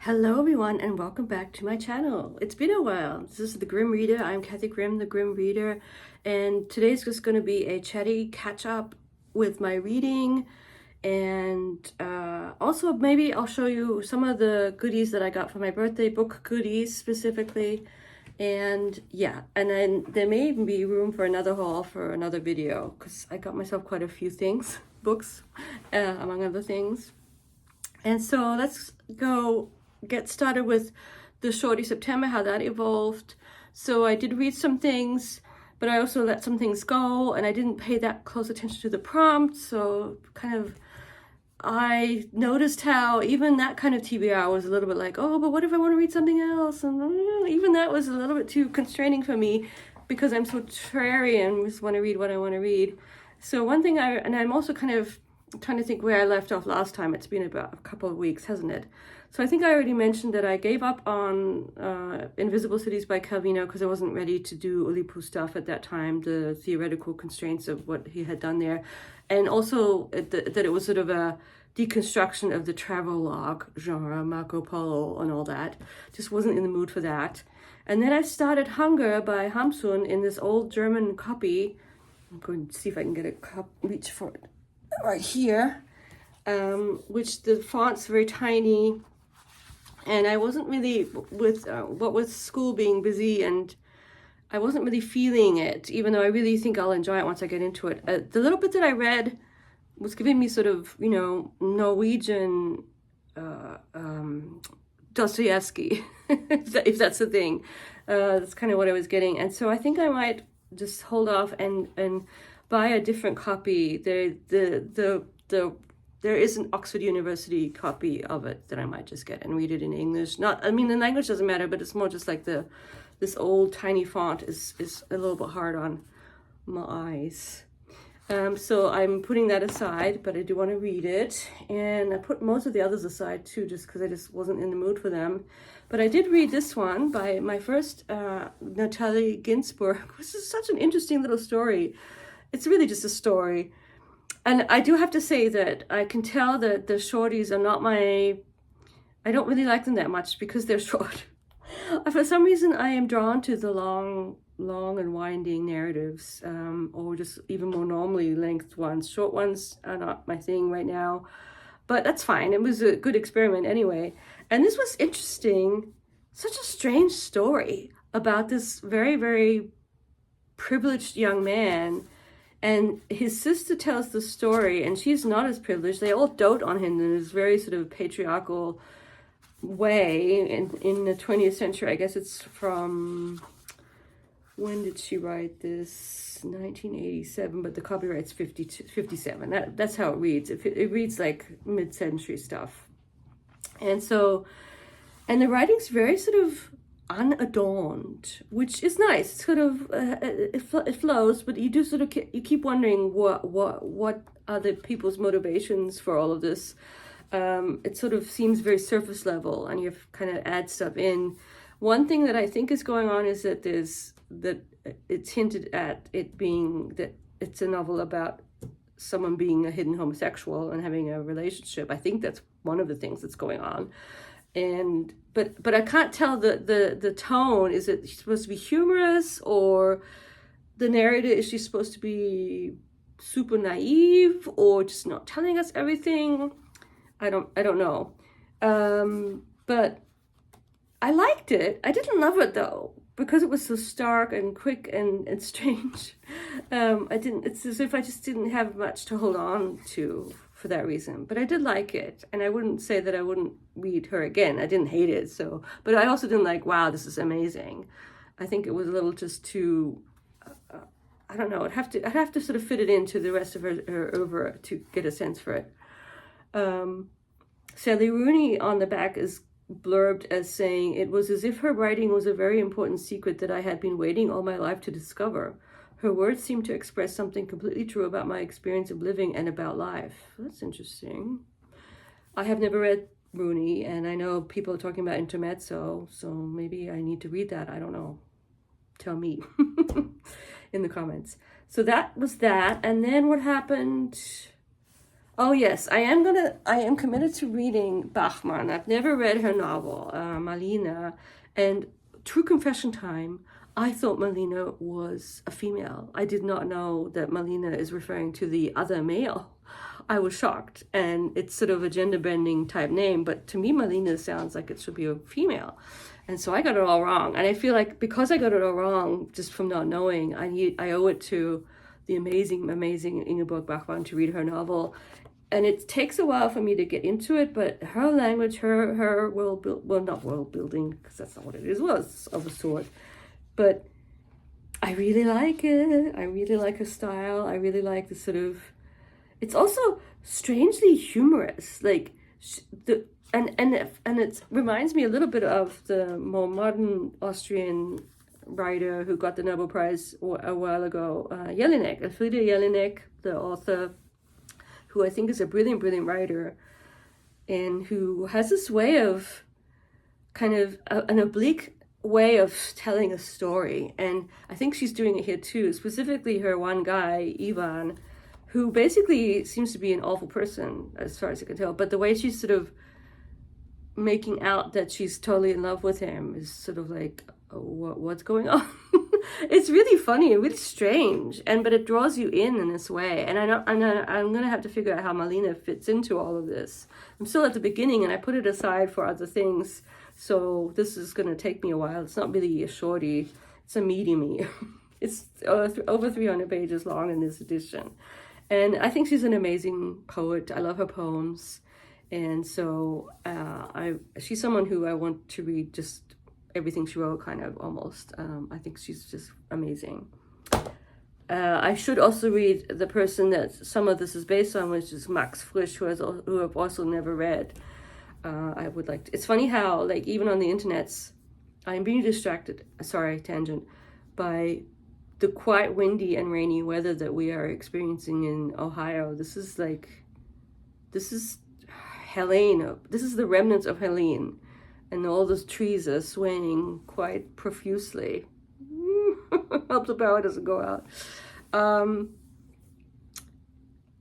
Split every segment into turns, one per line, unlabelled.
Hello everyone and welcome back to my channel. It's been a while. This is the Grim Reader. I'm Kathy Grimm, the Grim Reader, and today's just going to be a chatty catch up with my reading, and also maybe I'll show you some of the goodies that I got for my birthday, book goodies specifically, and yeah, and then there may even be room for another haul for another video because I got myself quite a few things, books, among other things. And so let's go get started with the Shorty September, how that evolved. So I did read some things, but I also let some things go, and I didn't pay that close attention to the prompt. So I noticed how even that kind of TBR was a little bit like, oh, but what if I want to read something else? And even that was a little bit too constraining for me because I'm so contrarian, just want to read what I want to read. So one thing I'm also kind of trying to think where I left off last time. It's been about a couple of weeks, hasn't it? So I think I already mentioned that I gave up on Invisible Cities by Calvino because I wasn't ready to do Ulipu stuff at that time, the theoretical constraints of what he had done there. And also that it was sort of a deconstruction of the travelogue genre, Marco Polo and all that. Just wasn't in the mood for that. And then I started Hunger by Hamsun in this old German copy. I'm going to see if I can get a reach for it right here, which the font's very tiny, and I wasn't really, with school being busy, and I wasn't really feeling it, even though I really think I'll enjoy it once I get into it. The little bit that I read was giving me sort of, Norwegian Dostoevsky, if that's the thing. That's kind of what I was getting, and so I think I might just hold off and buy a different copy. There is an Oxford University copy of it that I might just get and read it in English. The language doesn't matter, but it's more just like this old tiny font is a little bit hard on my eyes. So I'm putting that aside, but I do want to read it. And I put most of the others aside too, just because I just wasn't in the mood for them. But I did read this one by my first Natalie Ginsburg, which is such an interesting little story. It's really just a story. And I do have to say that I can tell that the shorties are not I don't really like them that much because they're short. For some reason, I am drawn to the long and winding narratives, or just even more normally length ones. Short ones are not my thing right now, but that's fine. It was a good experiment anyway. And this was interesting. Such a strange story about this very, very privileged young man. And his sister tells the story, and she's not as privileged. They all dote on him in this very sort of patriarchal way in the 20th century. I guess it's from, when did she write this? 1987, but the copyright's 57. That's how it reads. It reads like mid-century stuff. And the writing's very sort of unadorned, which is nice. It's sort of it flows, but you do sort of you keep wondering what are the people's motivations for all of this. It sort of seems very surface level, and you have to kind of add stuff in. One thing that I think is going on is that it's hinted at it being that it's a novel about someone being a hidden homosexual and having a relationship. I think that's one of the things that's going on. And but I can't tell the tone. Is it supposed to be humorous, or the narrator, is she supposed to be super naive or just not telling us everything? I don't know. But I liked it. I didn't love it though, because it was so stark and quick and strange. It's as if I just didn't have much to hold on to for that reason, but I did like it, and I wouldn't say that I wouldn't read her again. I didn't hate it, but I also didn't like, wow, this is amazing. I think it was a little just too, I don't know, I'd have to sort of fit it into the rest of her oeuvre to get a sense for it. Sally Rooney on the back is blurbed as saying, it was as if her writing was a very important secret that I had been waiting all my life to discover. Her words seem to express something completely true about my experience of living and about life. That's interesting. I have never read Rooney, and I know people are talking about Intermezzo, so maybe I need to read that. I don't know. Tell me in the comments. So that was that. And then what happened? Oh yes, I am committed to reading Bachmann. I've never read her novel, Malina, and true confession time, I thought Malina was a female. I did not know that Malina is referring to the other male. I was shocked, and it's sort of a gender bending type name, but to me Malina sounds like it should be a female. And so I got it all wrong. And I feel like because I got it all wrong just from not knowing, I owe it to the amazing Ingeborg Bachmann to read her novel. And it takes a while for me to get into it, but her language, her world build, well, not world building, because that's not what it is, well, it's of a sort, but I really like it. I really like her style. I really like the sort of, it's also strangely humorous, like and it reminds me a little bit of the more modern Austrian writer who got the Nobel Prize a while ago, Jelinek, Elfriede Jelinek, the author, who I think is a brilliant writer, and who has this way of kind of an oblique way of telling a story. And I think she's doing it here too, specifically her one guy, Ivan, who basically seems to be an awful person as far as I can tell. But the way she's sort of making out that she's totally in love with him is sort of like, what's going on? It's really funny and really strange, but it draws you in this way. And I'm gonna have to figure out how Malina fits into all of this. I'm still at the beginning, and I put it aside for other things, so this is gonna take me a while. It's not really a shorty; it's a meaty. It's over 300 pages long in this edition, and I think she's an amazing poet. I love her poems, and so she's someone who I want to read just everything she wrote, kind of, almost. I think she's just amazing. I should also read the person that some of this is based on, which is Max Frisch, who I've also never read. I would like to. It's funny how, like, even on the internets, I'm being distracted, sorry, tangent, by the quite windy and rainy weather that we are experiencing in Ohio. This is Helene. This is the remnants of Helene. And all those trees are swaying quite profusely. Hope the power doesn't go out.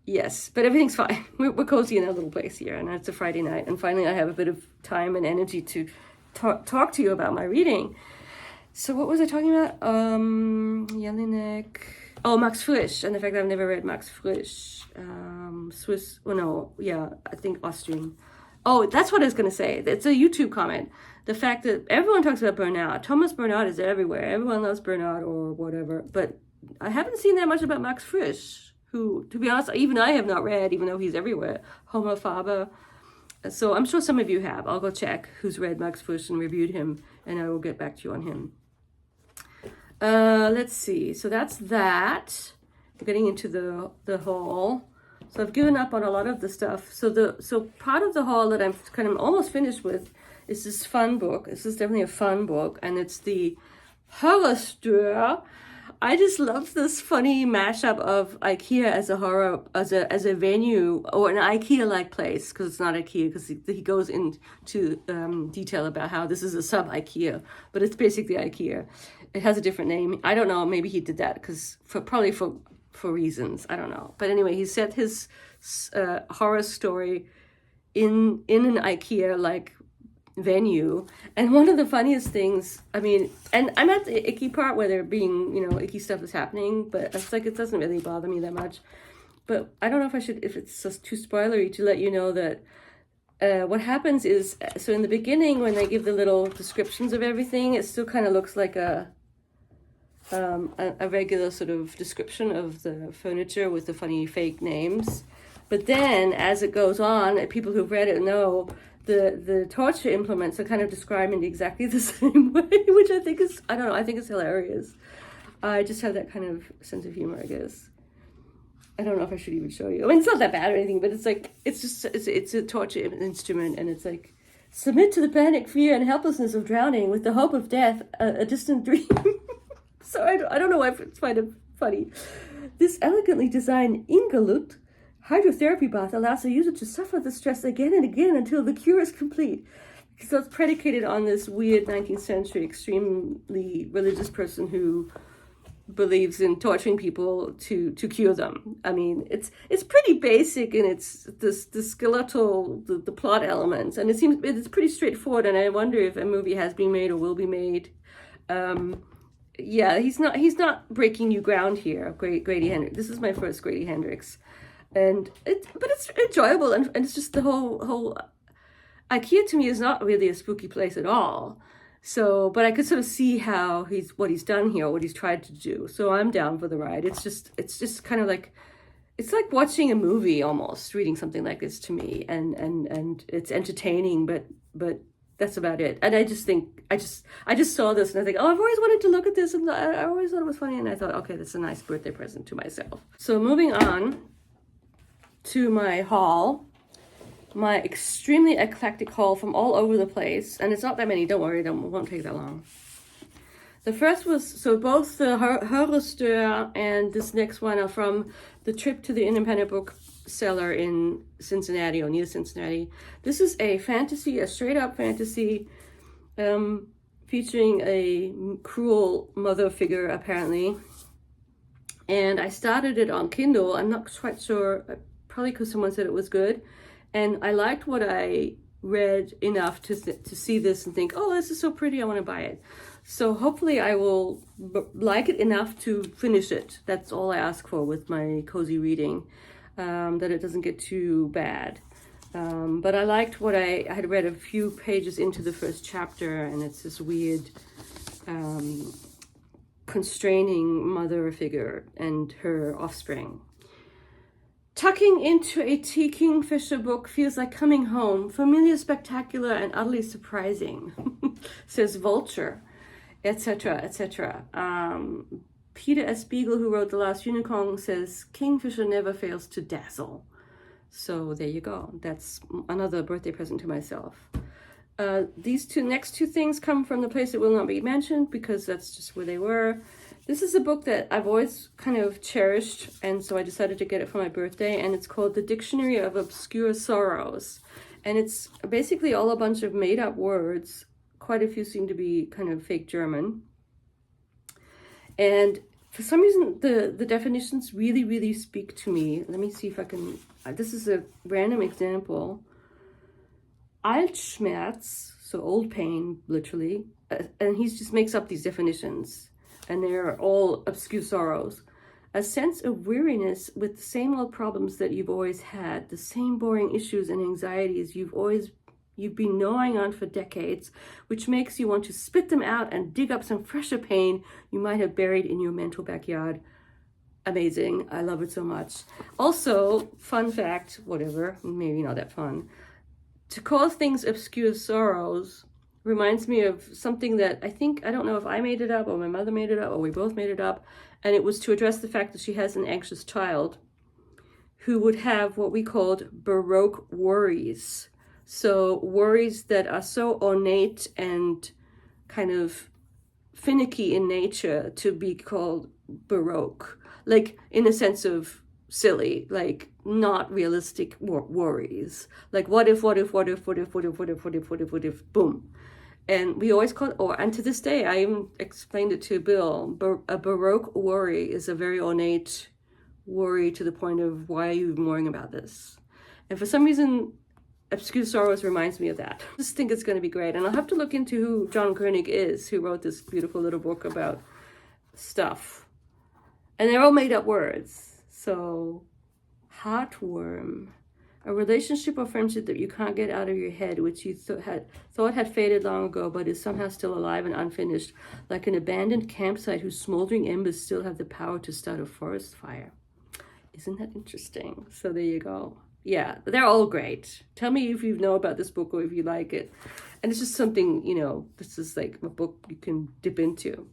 Yes, but everything's fine. We're cozy in our little place here, and it's a Friday night. And finally, I have a bit of time and energy to talk to you about my reading. So what was I talking about? Jelinek. Oh, Max Frisch, and the fact that I've never read Max Frisch. Swiss, well, no, yeah, I think Austrian. Oh, that's what I was going to say. It's a YouTube comment. The fact that everyone talks about Bernard. Thomas Bernard is everywhere. Everyone loves Bernard or whatever. But I haven't seen that much about Max Frisch, who, to be honest, even I have not read, even though he's everywhere. Homo Faber. So I'm sure some of you have. I'll go check who's read Max Frisch and reviewed him, and I will get back to you on him. Let's see. So that's that. We're getting into the haul. So I've given up on a lot of the stuff. So part of the haul that I'm kind of almost finished with is this fun book. This is definitely a fun book, and it's the Horrorstör. I just love this funny mashup of IKEA as a horror, as a venue, or an IKEA-like place, because it's not IKEA, because he goes into detail about how this is a sub-IKEA, but it's basically IKEA. It has a different name. I don't know. Maybe he did that because probably for reasons. I don't know. But anyway, he set his horror story in an IKEA-like venue. And one of the funniest things, I mean, and I'm at the icky part where there being, icky stuff is happening, but it's like, it doesn't really bother me that much. But I don't know if it's just too spoilery to let you know that what happens is, so in the beginning, when they give the little descriptions of everything, it still kind of looks like a regular sort of description of the furniture with the funny fake names. But then, as it goes on, people who've read it know the torture implements are kind of described in exactly the same way, which I think is, I don't know, I think it's hilarious. I just have that kind of sense of humor, I guess. I don't know if I should even show you. I mean, it's not that bad or anything, but it's like, it's a torture instrument, and it's like, submit to the panic, fear, and helplessness of drowning with the hope of death, a distant dream. So I don't know why it's kind of funny. This elegantly designed Ingelut hydrotherapy bath allows the user to suffer the stress again and again until the cure is complete. So it's predicated on this weird 19th century extremely religious person who believes in torturing people to cure them. I mean, it's pretty basic in its the skeletal the plot elements, and it's pretty straightforward. And I wonder if a movie has been made or will be made. Yeah, he's not breaking new ground here. Grady Hendrix. This is my first Grady Hendrix, but it's enjoyable, and it's just the whole IKEA to me is not really a spooky place at all. So, but I could sort of see what he's done here, what he's tried to do. So I'm down for the ride. It's just kind of like, it's like watching a movie almost, reading something like this to me, and it's entertaining, but that's about it. And I just saw this and I think, oh, I've always wanted to look at this, and I always thought it was funny, and I thought, okay, that's a nice birthday present to myself. So moving on to my haul. My extremely eclectic haul from all over the place, and it's not that many, don't worry, it won't take that long. The first was, so both the Horrorstör and this next one are from the trip to the independent bookseller in Cincinnati, or near Cincinnati. This is a straight up fantasy, featuring a cruel mother figure, apparently. And I started it on Kindle. I'm not quite sure, probably because someone said it was good. And I liked what I read enough to see this and think, oh, this is so pretty, I want to buy it. So hopefully I will like it enough to finish it. That's all I ask for with my cozy reading, that it doesn't get too bad. But I liked what I had read a few pages into the first chapter, and it's this weird, constraining mother figure and her offspring. Tucking into a T. Kingfisher book feels like coming home, familiar, spectacular, and utterly surprising, says Vulture, etc., etc. Peter S. Beagle, who wrote The Last Unicorn, says, Kingfisher never fails to dazzle. So there you go. That's another birthday present to myself. These next two things come from the place that will not be mentioned, because that's just where they were. This is a book that I've always kind of cherished, and so I decided to get it for my birthday, and it's called The Dictionary of Obscure Sorrows. And it's basically all a bunch of made-up words. Quite a few seem to be kind of fake German. And for some reason, the definitions really, really speak to me. Let me see if I can... This is a random example. Altschmerz, so old pain, literally. And he just makes up these definitions. And they're all obscure sorrows. A sense of weariness with the same old problems that you've always had, the same boring issues and anxieties you've been gnawing on for decades, which makes you want to spit them out and dig up some fresher pain you might have buried in your mental backyard. Amazing. I love it so much. Also, fun fact, whatever, maybe not that fun, to call things obscure sorrows reminds me of something that I don't know if I made it up or my mother made it up or we both made it up. And it was to address the fact that she has an anxious child who would have what we called Baroque worries. So worries that are so ornate and kind of finicky in nature to be called Baroque. Like in a sense of silly, like not realistic worries. Like what if, boom. And we always call it, and to this day, I even explained it to Bill, a Baroque worry is a very ornate worry to the point of, why are you even worrying about this? And for some reason, Obscure Sorrows reminds me of that. I just think it's going to be great. And I'll have to look into who John Koenig is, who wrote this beautiful little book about stuff. And they're all made up words. So, heartworm. A relationship or friendship that you can't get out of your head, which you thought had faded long ago, but is somehow still alive and unfinished, like an abandoned campsite whose smoldering embers still have the power to start a forest fire. Isn't that interesting? So there you go. Yeah, they're all great. Tell me if you know about this book or if you like it. And it's just something, this is like a book you can dip into.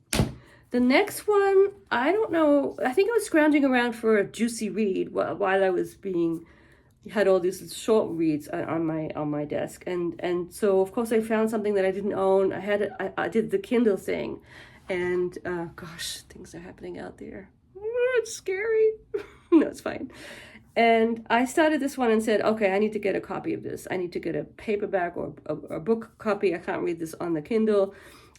The next one, I don't know. I think I was scrounging around for a juicy read while I was had all these short reads on my desk, and so of course I found something that I didn't own. I did the Kindle thing, and gosh, things are happening out there. It's scary. No, it's fine. And I started this one and said, okay, I need to get a copy of this. I need to get a paperback or a book copy. I can't read this on the Kindle.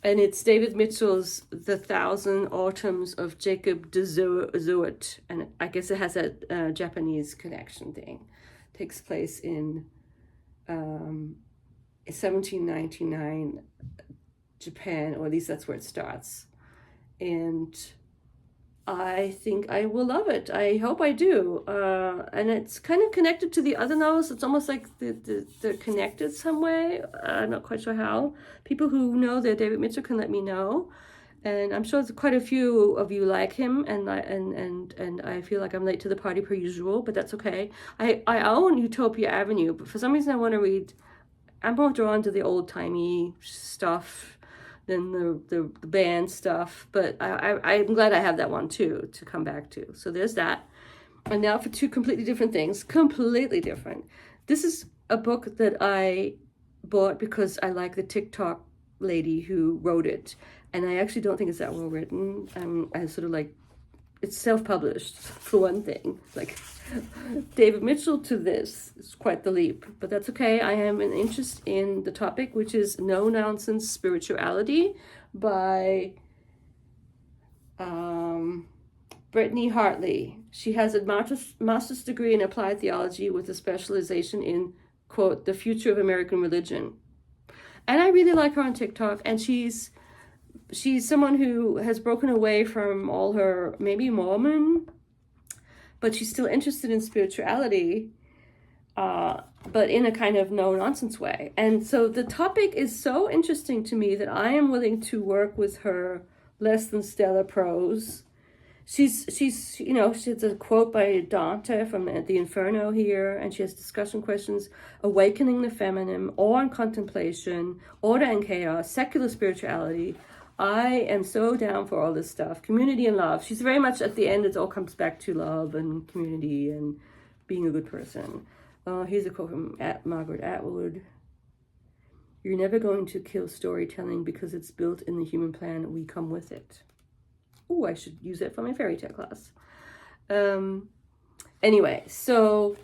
And it's David Mitchell's The Thousand Autumns of Jacob de Zoet. And I guess it has a Japanese connection thing. It takes place in 1799 Japan, or at least that's where it starts. And I think I will love it. I hope I do. And it's kind of connected to the other novels. It's almost like they're connected some way. I'm not quite sure how. People who know that David Mitchell can let me know. And I'm sure there's quite a few of you like him, and I feel like I'm late to the party per usual, but that's okay. I own Utopia Avenue, but for some reason I want to read. I'm more drawn to the old-timey stuff than the band stuff, but I'm glad I have that one too to come back to. So there's that. And now for two completely different things, completely different. This is a book that I bought because I like the TikTok lady who wrote it, and I actually don't think it's that well written. I sort of like, it's self-published for one thing. Like David Mitchell to this is quite the leap, but that's okay. I have an interest in the topic, which is No Nonsense Spirituality by Brittany Hartley. She has a master's degree in applied theology with a specialization in, quote, the future of American religion. And I really like her on TikTok, and she's someone who has broken away from all her, maybe Mormon, but she's still interested in spirituality, but in a kind of no-nonsense way. And so the topic is so interesting to me that I am willing to work with her less than stellar prose. She's you know, she has a quote by Dante from the Inferno here, and she has discussion questions: awakening the feminine, awe and contemplation, order and chaos, secular spirituality. I am so down for all this stuff. Community and love. She's very much at the end, it all comes back to love and community and being a good person. Here's a quote from Margaret Atwood. You're never going to kill storytelling because it's built in the human plan. We come with it. Oh, I should use that for my fairy tale class. Anyway, so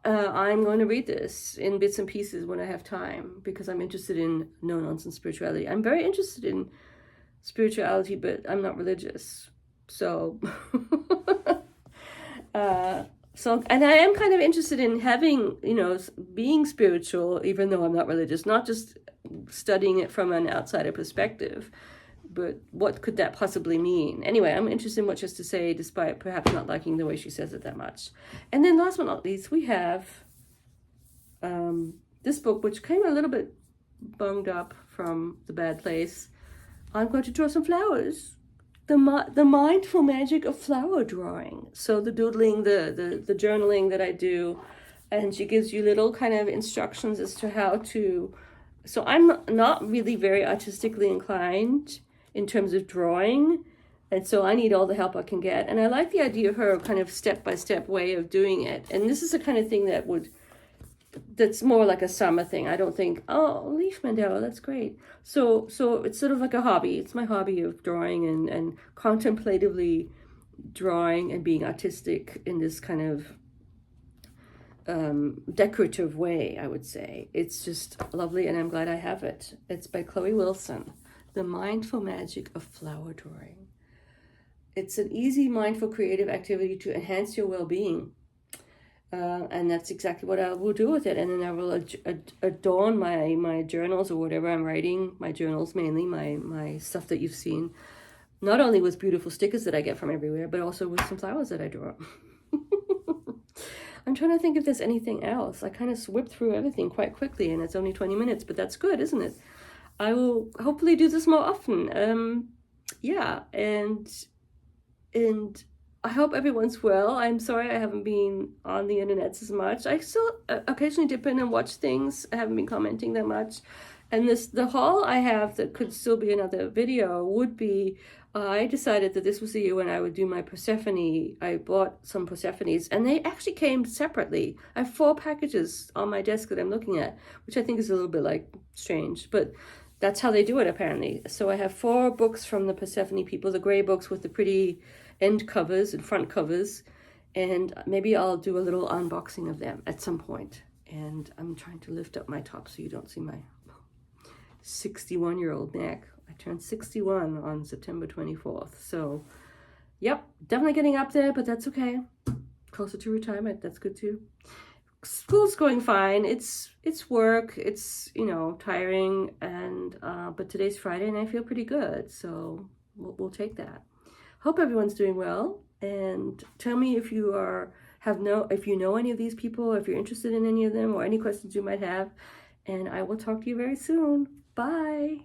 I'm going to read this in bits and pieces when I have time, because I'm interested in no-nonsense spirituality. I'm very interested in spirituality, but I'm not religious. So, and I am kind of interested in having, you know, being spiritual, even though I'm not religious, not just studying it from an outsider perspective, but what could that possibly mean? Anyway, I'm interested in what she has to say, despite perhaps not liking the way she says it that much. And then last but not least, we have this book, which came a little bit bunged up from The Bad Place. I'm going to draw some flowers. The mindful magic of flower drawing. So the doodling, the journaling that I do, and she gives you little kind of instructions as to how to... So I'm not really very artistically inclined in terms of drawing, and so I need all the help I can get. And I like the idea of her kind of step-by-step way of doing it. And this is the kind of thing that's more like a summer thing. I don't think, oh, leaf mandala, that's great. So it's sort of like a hobby. It's my hobby of drawing and contemplatively drawing and being artistic in this kind of decorative way, I would say. It's just lovely, and I'm glad I have it. It's by Chloe Wilson, The Mindful Magic of Flower Drawing. It's an easy, mindful, creative activity to enhance your well-being. And that's exactly what I will do with it. And then I will adorn my journals or whatever I'm writing, my journals mainly, my stuff that you've seen, not only with beautiful stickers that I get from everywhere, but also with some flowers that I draw. I'm trying to think if there's anything else. I kind of whipped through everything quite quickly, and it's only 20 minutes, but that's good, isn't it? I will hopefully do this more often. Yeah, and I hope everyone's well. I'm sorry I haven't been on the internet as much. I still occasionally dip in and watch things. I haven't been commenting that much. And the haul I have that could still be another video would be, I decided that this was the year when I would do my Persephone. I bought some Persephones, and they actually came separately. I have 4 packages on my desk that I'm looking at, which I think is a little bit like strange, but that's how they do it apparently. So I have 4 books from the Persephone people, the gray books with the pretty end covers and front covers, and maybe I'll do a little unboxing of them at some point. And I'm trying to lift up my top so you don't see my... 61-year-old neck. I turned 61 on September 24th. So, yep, definitely getting up there, but that's okay. Closer to retirement, that's good too. School's going fine. It's work. It's, you know, tiring, and but today's Friday and I feel pretty good. So we'll take that. Hope everyone's doing well, and tell me if you if you know any of these people, or if you're interested in any of them, or any questions you might have, and I will talk to you very soon. Bye.